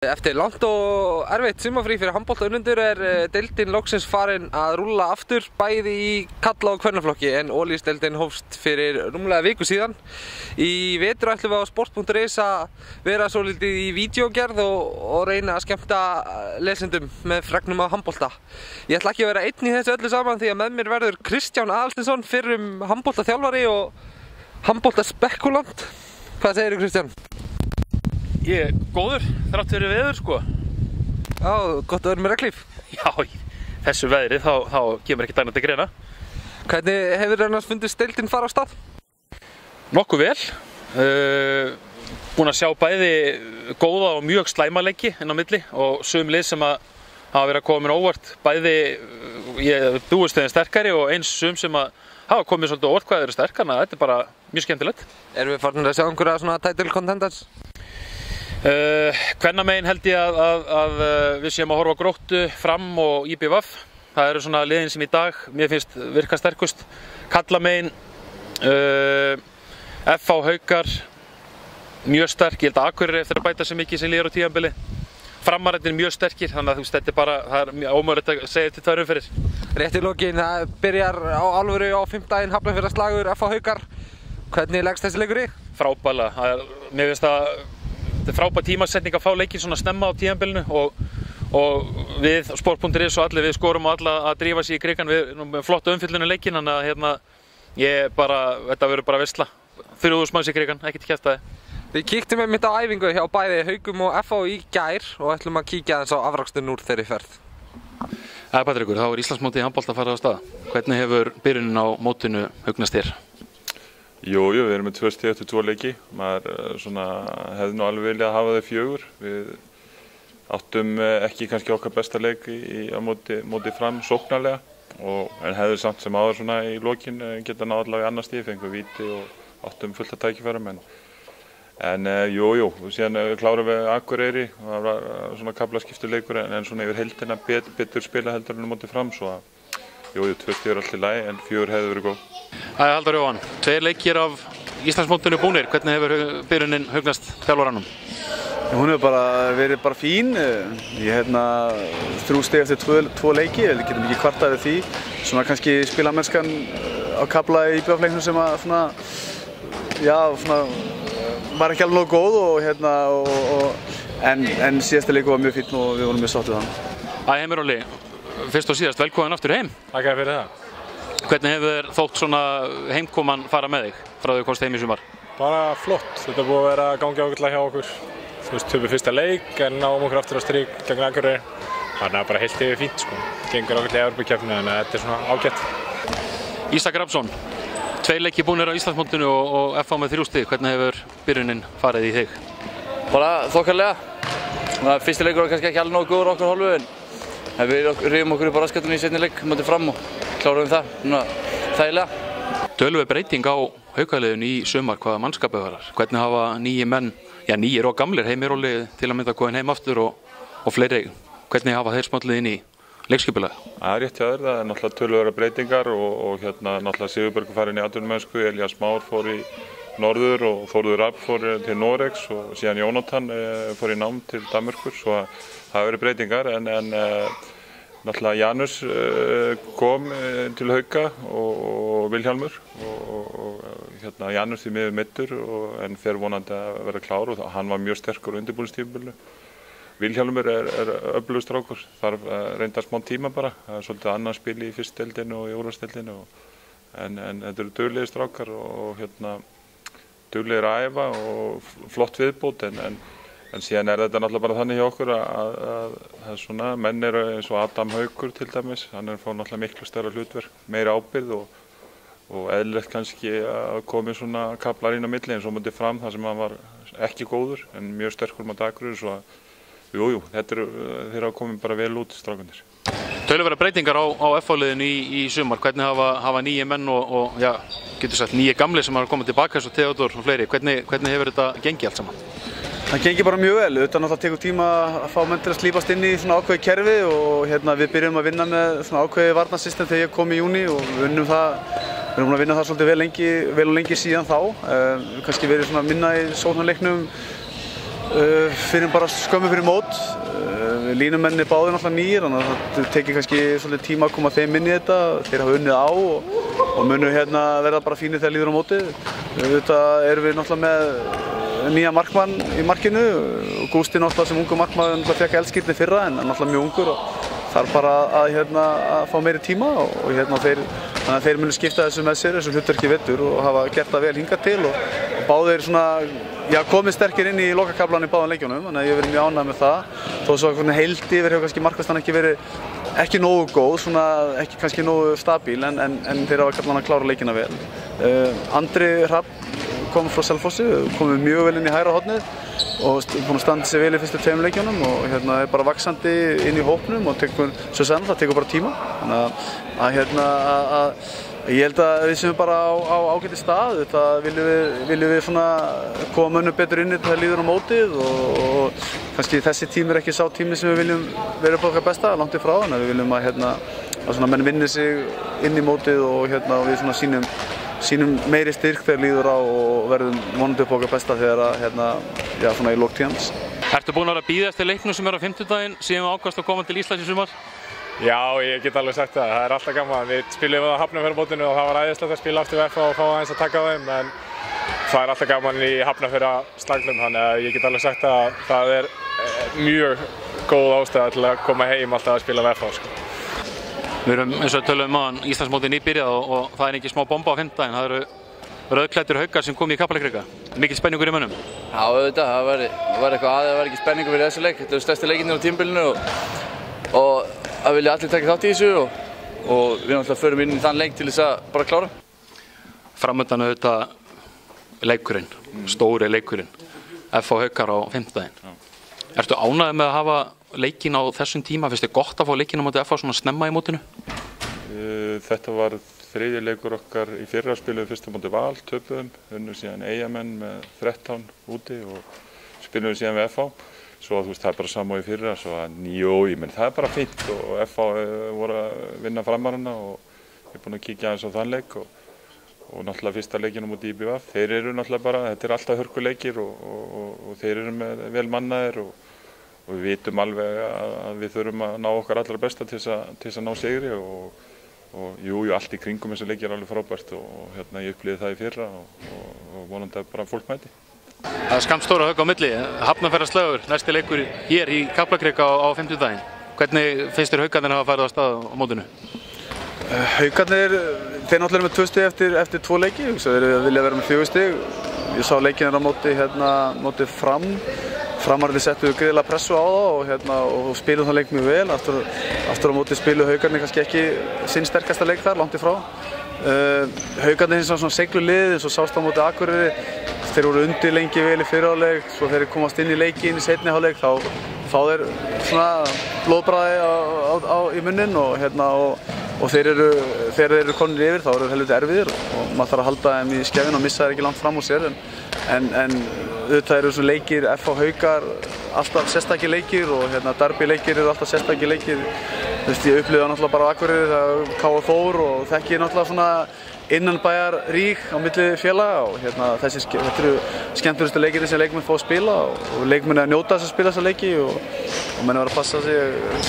Eftir langt og erfitt sumarfrí fyrir handboltaunnendur deildin loksins farin að rúlla aftur bæði í karla- og kvennaflokki en Olís-deildin hófst fyrir rúmlega viku síðan. Í vetur ætlum við á sport.is að vera svolítið í vídeógerð og reyna að skemmta lesendum með fregnum af handbolta. Ég ætla ekki að vera einn í þessu öllu saman því að með mér verður Kristján Aðalsteinsson, fyrrum handboltaþjálfari og handboltaspekulant. Hvað segirðu, Kristján? Ég er góður, þrátt fyrir veður sko. Já, gott að vera með reglíf. Já, í þessu veðri þá kemur ekkert annað til greina. Hvernig hefur annars fundist deildin fara á stað? Nokkuð vel. Búin að sjá bæði góða og mjög slæma leiki inn á milli og sum lið sem að hafa verið að koma mér óvart. Bæði búistöðin sterkari og eins sum sem að hafa komið svolítið óvart hvað eru sterk, þannig að þetta er bara mjög skemmtilegt. Erum við farin að sjá einhverja svona title contenders? Kvennamegin held ég að við séum að horfa á Gróttu, Fram og IBVF. Það eru svona liðin sem í dag mér finnst virka sterkust. Karlamegin, FH Haukar, mjög sterk. Ég held að Akureyri eftir að bæta sig mikið sem líður á tímabili. Framararnir mjög sterkir, þannig að þetta er bara, það er mjög ómögulegt að segja til tvær umferðir. Rétt í lokin, það byrjar á alvöru á fimmtudaginn, Hafnarfjarðarslagur, FH Haukar. Hvernig leggst þessi leikur í? Frábærlega. Mér finnst að þetta er frábær tímasetning að fá leikinn svona snemma á tímabilinu og við sport.is og allir við skorum og alla að drífa sig í krigan við með flotta umfyllinu leikinn, þannig að þetta verður bara veisla. 3000 manns í krigan, ekkert kjaftaði. Við kíktum einmitt á æfingu hjá bæði Haukum og FH í gær og ætlum að kíkja aðeins á afraksturinn úr þeirri ferð. Patrekur, þá Íslandsmótið í handbolta að fara á stað. Hvernig hefur byrjunin á mótinu hugnast þér? Jú, við erum með 2 stig eftir 2 leiki. Maður hefði nú alveg viljað að hafa þau 4. Við áttum ekki kannski okkar besta leik á móti Fram sóknarlega en hefðu samt sem áður svona í lokin geta náð allavega í annað stig, fengum víti og áttum fullt af tækifærum en jú, síðan klárum við Akureyri, það var svona kaflaskiptur leikur en svona yfir heildina betur spila heldur en á móti Fram svo að jú, 2 stig allt í lagi en 4 hefðu verið góð. Halldór Jóhann, 2 leikir af Íslandsmótinu búnir. Hvernig hefur byrjunin hugnast þjálfaranum? Hún hefur verið fín. Ég 3 stig eftir 2 leiki, við getum ekki kvartað við því. Svona kannski spilamennskan á kafla í IBVF-leiknum sem að var ekki alveg nógu góð en síðasta leikur var mjög fínn og við vorum mjög sátt við hann. Heimir Óli, fyrst og síðast velkomin aftur heim. Takk fyrir það. Hvernig hefur þér þótt svona heimkoman fara með þig frá því þú komst heim í sumar? Bara flott. Þetta er búið að vera að gangi ágætlega hjá okkur. Töpum fyrsta leik en náum okkur aftur á strik gegn Akureyri. Þannig að bara heilt yfir fínt sko. Gengur ágætlega í Evrópukeppninni þannig að þetta er svona ágætt. Ísak Rafnsson, 2 leiki búnir á Íslandsmótinu og FH með 3 stig. Hvernig hefur byrjunin farið í þig? Bara þokkalega. Fyrsti leikur var kannski ekki alveg nógu góður okkar hálfu en við rifum okkur upp á raskatunni í seinni leik móti Fram og klárum það, þægilega. Töluvert breyting á Haukaliðinu í sumar hvaða mannskapið varar. Hvernig hafa nýjir menn, nýjir og gamlir, Heimir Óli til að mynda komin heim aftur og fleiri. Hvernig hafa þeir smállið inn í leikskipulag? Það er rétt hjá þér, það er náttúrulega töluvert breytingar og náttúrulega Sigurbergur farin í atvinnumennsku, Elías Már fór í norður og Þórður Rapp fór til Noregs og síðan Jónatan fór í nám til Danmerkur, svo það hafa verið breytingar en náttúrulega Janus kom til Hauka og Vilhjálmur og Janus því miður meiddur en fer vonandi að vera klár og hann var mjög sterkur á undirbúningstímabilinu. Vilhjálmur er öflugur strákur, þarf reynda smá tíma bara, það er svolítið annað spil í fyrstdeildinu og í úrvalsdeildinu en þetta eru duglegir strákar og duglegir að æfa og flott viðbót en síðan er þetta náttúrulega bara þannig hjá okkur að svona menn eru eins og Adam Haukur til dæmis, hann er fáið náttúrulega miklu stærra hlutverk, meira ábyrgð og eðlilegt kannski að komi svona kaflar inn á milli eins og móti Fram þar sem hann var ekki góður en mjög sterkur með Akureyri svo að jú, þeir hafa komið bara vel út strákarnir. Töluvert breytingar á FH-liðinu í sumar. Hvernig hafa nýjir menn og getur sagt nýjir gamlir sem hafa komið tilbaka eins og Theodor og fleiri. Hvernig hefur þetta gengið allt saman? Það gengið bara mjög vel. Þetta náttúrulega tekur tíma að fá menn til að slípast inn í svona ákveðið kerfi og við byrjum að vinna með svona ákveðið varnarsystem þegar ég kom í júní og við unnum það. Við erum búin að vinna það svolítið vel og lengi síðan þá. Við kannski verið svona minna í sóknarleiknum Fyrir bara skömmu fyrir mót. Línumenni báðir náttúrulega nýir, þannig að það tekir kannski svolítið tíma að koma þeim inn í þetta. Þeir hafa unnið á og munu verða bara fínir þegar líður á mótið. Auðvitað erum við náttúrulega með nýja markmann í markinu. Gústi náttúrulega sem ungur markmaður náttúrulega fekk eldskírni fyrra en náttúrulega mjög ungur og þarf bara að fá meiri tíma og þannig að þeir munu skipta þessu með sér, þessu hlutverki í vetur og hafa gert það vel hingað til og báðir komið sterkir inn í lokakaflann í báðum leikjunum, þannig að ég hef verið mjög ánægður með það. Þó svo heild yfir hefur kannski markvarslan ekki verið ekki nógu góð, ekki kannski nógu stabíl en þeir hafa kallan að klára leikina vel. Andri Hrafn kom frá Selfossi, komið mjög vel inn í hægra hornið og búinn að standa sig vel í fyrstu 2 leikjunum og er bara vaxandi inn í hópnum og það tekur bara tíma. Þannig að ég held að við séum bara á ágæti stað. Þetta viljum við koma mönnum betur inn í þetta líður á mótið og kannski þessi tími ekki sá tími sem við viljum vera upp á okkar besta, langt í frá. Þannig að við viljum að menn vinni sig inn í mótið og við sýnum meiri styrk þegar líður á og verðum vonandi upp á okkar besta þegar í lok tímans. Ertu búinn að vera að bíða eftir leiknum sem á 50-daginn síðan þú ákvaðst að koma til Íslands í sumar? Já, ég get alveg sagt það. Það alltaf gaman. Við spilum á Hafnarfjarðarmótinu og það var æðislegt að spila aftur við FH og fá aðeins að taka á þeim, en það alltaf gaman í Hafnarfjarðarslagnum, þannig að ég get alveg sagt að það mjög góð ástæða til að koma heim alltaf að spila við FH. Við erum eins og tölum um Íslandsmótið nýbyrjað og það ekki smá bomba á 50-daginn. Það eru rauðklæddir haukar sem kom í Kaplakrika. Mikil spenningur í mönnum? Já, auðvitað. Það var eitthvað það var ekki spenningur fyrir þessu leik. Þetta eru stærsti leikirnir á tímabilinu og það vilja allir taka þátt í þessu og við náttúrulega förum inn í þann leik til þess að bara klára. Framöndan auðvitað leikurinn, stóri leikurinn, FH Haukar á 50-daginn. Ertu ánægður með að hafa leikinn á þessum tíma? Finnst þér gott að fá leikinn á móti FH svona snemma í mótinu? Þetta var 3. leikur okkar í fyrra, spiluðum fyrst á móti Val, töpuðum, unnum síðan Eyjamenn með 13 úti og spiluðum síðan við FH. Svo það bara sama í fyrra, svo það bara fínt og FH voru að vinna framarana og ég búinn að kíkja aðeins á þann leik og náttúrulega fyrsta leikinn á móti IBVF. Þeir eru náttúrulega bara, þetta alltaf hörkuleikir og þeir eru með vel mannaðir og við vitum alveg að við þurfum að ná okkar allra besta til þess að ná sigri og allt í kringum þessu leiki alveg frábært og ég upplifði það í fyrra og vonandi að bara fólk mæti. Það skammt stóra hauk á milli, Hafnarfjarðarslaugur, næsti leikur hér í Kaplakrika á 50-daginn. Hvernig finnst þér haukarnir hafa farið á stað á mótinu? Haukarnir, þeir náttúrulega eru með 2 stig eftir 2 leiki, þeir vilja vera með 4 stig. Ég sá leikinn á móti Fram. Framarðið settu gríðarlega pressu á það og spilum það leik mjög vel. Aftur á móti spilu haukarnir kannski ekki sinn sterkasta leik þar, langt í frá. Haukarnir hins vegar seiglu lið eins og sást á móti Akureyri. Þeir voru undir lengi vel í fyrra hálfleik, svo þeir komast inn í leikinn í seinni hálfleik þá fá þeir blóðbragði í munnin og þegar þeir eru komnir yfir þá eru þeir helviti erfiðir og maður þarf að halda þeim í skefin og missa þeir ekki langt fram úr sér en auðvitað eru svona leikir, FH Haukar alltaf sérstakir leikir og derby leikir eru alltaf sérstakir leikir. Ég upplifði náttúrulega bara á Akureyri þegar KF fór og þekki náttúrulega svona innanbæjar rík á milli félaga og þetta eru skemmtilegustu leikir sem leikmenn fá að spila og leikmenn að njóta þess að spila þessa leiki og menn verður að passa sig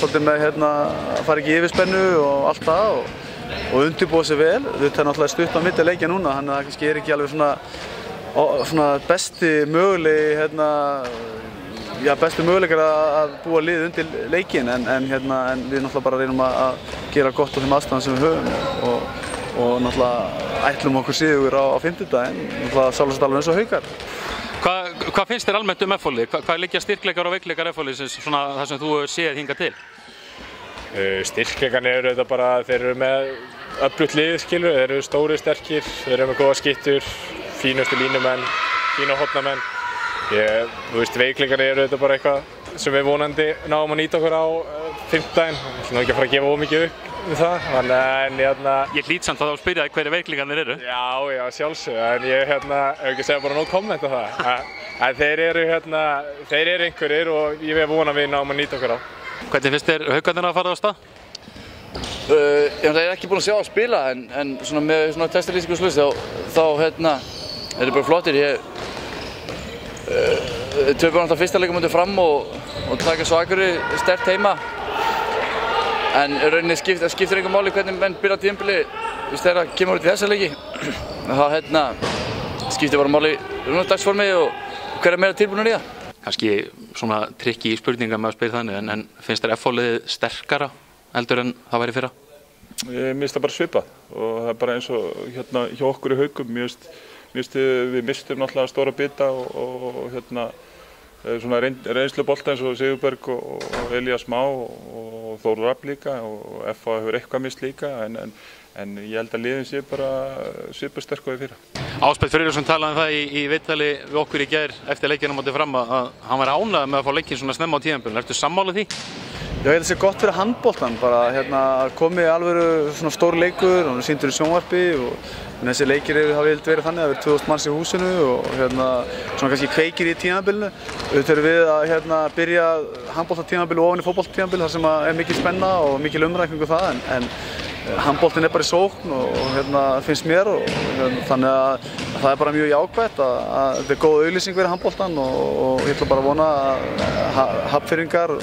svolítið með að fara ekki í yfirspennu og allt það og undirbúa sig vel. Þetta er náttúrulega stutt á milli leikja núna, þannig að það kannski ekki alveg svona besti möguleikar að búa lið undir leikinn en við náttúrulega bara reynum að gera gott á þeim aðstæðum sem við höfum og náttúrulega ætlum okkur sigur á 50-daginn, náttúrulega sálast alveg eins og Haukar. Hvað finnst þér almennt FH-lið? Hvað liggja styrkleikar og veikleikar FH-liðsins svona það sem þú séð hingað til? Styrkleikarnir eru þetta bara að þeir eru með öflugt lið, þeir eru stóri, sterkir, þeir eru með góða skyttur, fínustu línumenn, fína hornamenn. Veikleikarnir eru þetta bara eitthvað sem við vonandi náum að nýta okkur á 50-daginn. Ég ætlum ekki að fara að gefa ómikið upp við það, en Ég hlýt samt að þá spyrja hverju veikleikarnir eru. Já, sjálfsög, en ég hef ekki segja bara nóg komment á það. En þeir eru einhverjir og ég vil vona að við náum að nýta okkur á. Hvernig finnst þér haukarnir að fara á stað? Ég er ekki búinn að sjá að spila en svona með svona testalýsingu og slúðis þá eru bara flottir. töpum alltaf fyrsta leikum mútið Fram og taka svo Akureyri sterkt heima. En í rauninni skiptir einhver máli hvernig menn byrja tímabili þegar það kemur út í þessa leiki. Það skiptir bara máli dagsformi og hver meira tilbúinir í það. Kannski svona trikki í spurninga með að spyrja þannig, en finnst þér FH-liðið sterkara heldur en það væri fyrra? Mér finnst það bara svipað og það bara eins og hjá okkur í Haukum. Mér finnst við mistum náttúrulega stóra bita og svona reynslubolta eins og Sigurberg og Elías Má og Þór Rapp líka og FH hefur eitthvað mist líka en ég held að liðin sé bara svipað sterk og í fyrra. Ásbjörn Friðriksson talaði það í viðtali við okkur í gær eftir leikinn á móti Fram að hann var ánægður með að fá leikinn svona snemma á tímabilinu. Ertu sammála því? Já, ég held að það sé gott fyrir handboltan, bara komið alveg svona stór leikur og sýndur í sjónvarpi og þessi leikir hafa verið þannig að það verið 2000 manns í húsinu og svona kannski kveikir í tímabilinu. Auðvitað erum við að byrja handboltatímabilinu ofan í fótboltatímabilinu þar sem er mikil spenna og mikil umrækningu það en handboltinn er bara í sókn og finnst mér og þannig að það er bara mjög jákvætt að þetta er góð auglýsing fyrir handboltan og ég ætla bara að vona að Hafnfirðingar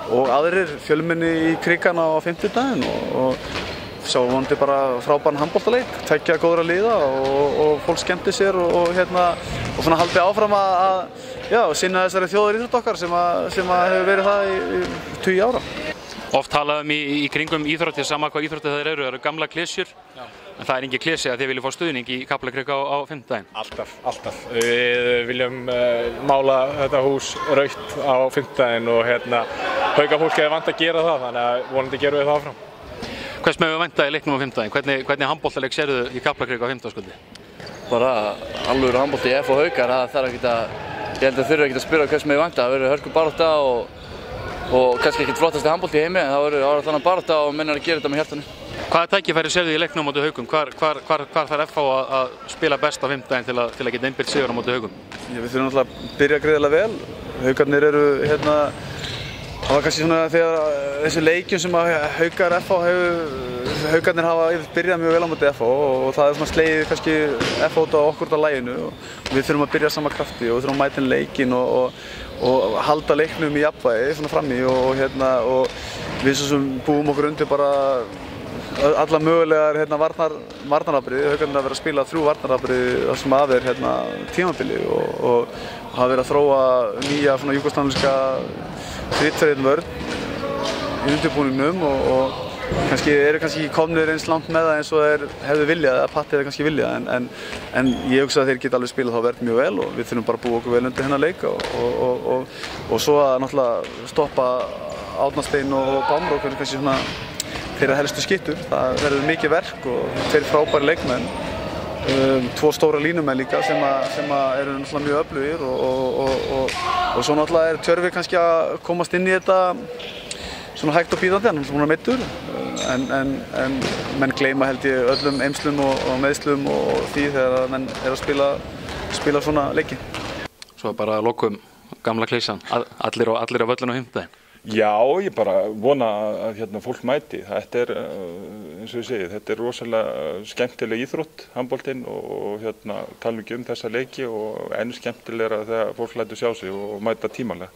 og aðrir fjölmenni í Krikann á 50-daginn og sjá vonandi bara frábæran handboltaleik, tveggja góðra liða og fólk skemmti sér og svona haldi áfram að sinna þessari þjóðaríþrótt okkar sem hefur verið það í 20 ára. Oft talaðum í kringum íþróttir, sama hvað íþróttir það eru gamla klésjur, en það er engin klési að þið viljið fá stuðning í Kaplakrika á 50-daginn. Alltaf. Við viljum mála þetta hús rautt á 50-daginn og Haukafólk er vant að gera það, þannig að vonandi gerum við það áfram. Hvers megum við vænta í leiknum á 50-daginn? Hvernig handboltaleik sérðu í Kaplakrika á 50-dagskvöldi? Bara alvöru handbolti í F og Haukar, ég held að þurfa ekkert að spyrja hvers megum vænta. Það verður hörkubarátta og kannski ekkert flottasti handbolti í heimi, en það verður þannig barátta og menn að gera þetta með hjartanu. Hvaða tækifæri sérðu í leiknum á móti Haukum? Hvar þarf FH að spila best á 50-daginn til að geta einbeitt sigur á móti Haukum? Við þurfum náttúrulega að byrja greiðilega vel. Haukarnir eru það var kannski svona þegar þessi leikjum sem Haukar FH Haukarnir hafa byrjað mjög vel á móti FH og það er svona slegið kannski FH út á okkur út af laginu og við þurfum að byrja sama krafti og við þurfum að mæta inn leikinn og halda leiknum í jafnvægi svona frammi og við sem búum okkur undir bara alla mögulegar varnarafbrigði. Haukarnir hafa verið að spila 3 varnarafbrigði þar sem af tímabili og hafa verið að þróa nýja svona júgóslavneska þriðtverðin vörn í undirbúningnum og eru kannski ekki komnir eins langt með það eins og þeir hefðu viljað eða Patti hefði kannski viljað en ég hugsa að þeir geta alveg spilað þá verð mjög vel og við þurfum bara að búa okkur vel undir hennar leik og svo að náttúrulega stoppa Árnasteinn og Bámrók kannski svona þeirra helstu skyttur. Það verður mikið verk og 2 frábæri leikmenn, 2 stóra línumenn líka sem eru náttúrulega mjög öflugir og svo náttúrulega er Tjörfi kannski að komast inn í þetta svona hægt og bíðandi, hann er svona meiddur en menn gleyma held ég öllum eymslum og meiðslum og því þegar menn eru að spila svona leiki. Svo bara að lokum gamla klísan, allir á völlinu á 50-daginn. Já, ég bara vona að fólk mæti. Þetta er, eins og ég segi, þetta er rosalega skemmtileg íþrótt, handboltinn og tala ekki þessa leiki og enn skemmtilegra þegar fólk lætur sjá sig og mæta tímalega.